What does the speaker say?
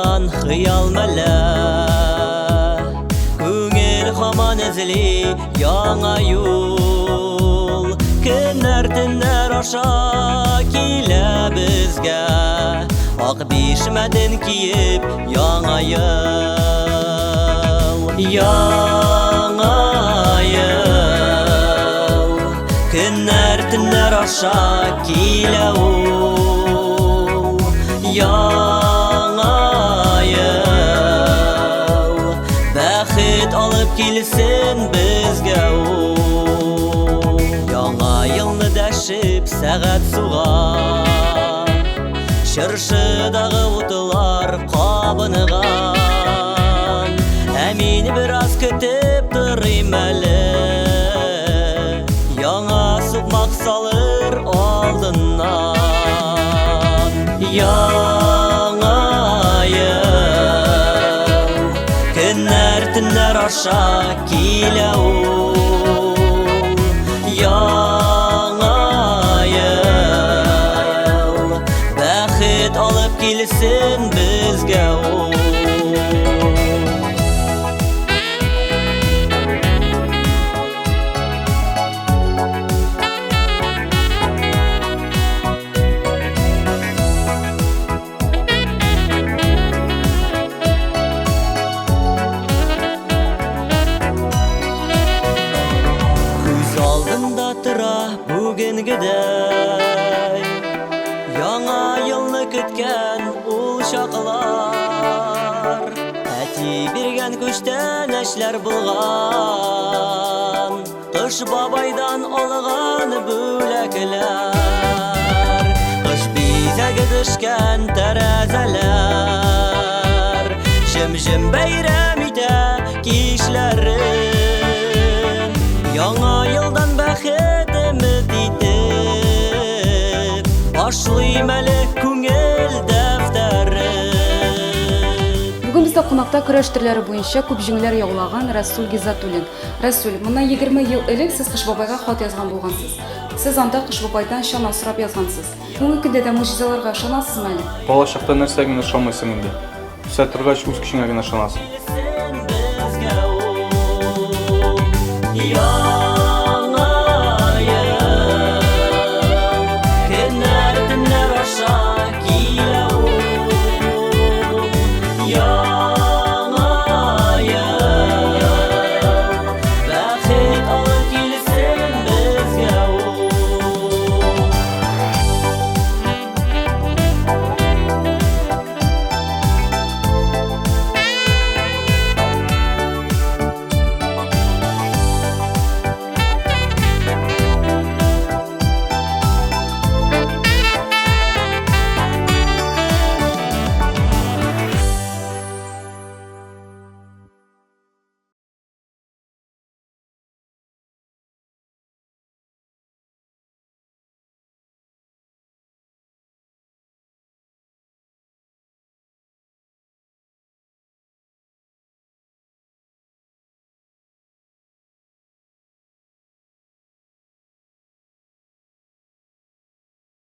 башланган хыял мәлә. Күңел һаман эзли яңа юл. Көннәр төннәр аша килә безгә, ак бишмәден киеп яңа ел. Яңа ел, көннәр төннәр аша килә ул. Яңа ел, бәхет алып килсен безгә ул. Яңа елны дәшеп сәгать суга, чыршыдагы утлар кабынган. Ә мин бераз көтеп торыйм әле, яңа сукмак салыр алдыннан. Яңа ел, көннәр төннәр аша килә ул. Яңа ел, бәхет алып килсен безгә ул. Бүгенгедәй яңа елны көткән ул чаклар, әти биргән күчтән эшләр булган, кыш бабайдан алган бүләкләр. Кыш бизәге төшкән тәрәзәләр, җем-җем бәйрәм итә кичләрен. Яңа елдан бәхет башлыйм әле күңел дәфтәрен. Бүген бездә кунакта көрәш төрләре буенча күп җиңүләр яулаган Рәсүл Гиззатуллин. Рәсүл, моннан 20 ел элек сез Кыш бабайга хат язган булгансыз. Сез анда Кыш бабайдан чана сорап язгансыз. Бүгенге көндә дә мөҗизаларга ышанасызмы әле? Балачакта нәрсәгә генә ышанмыйсың инде. Үсә торгач үз көчеңә генә ышанасың.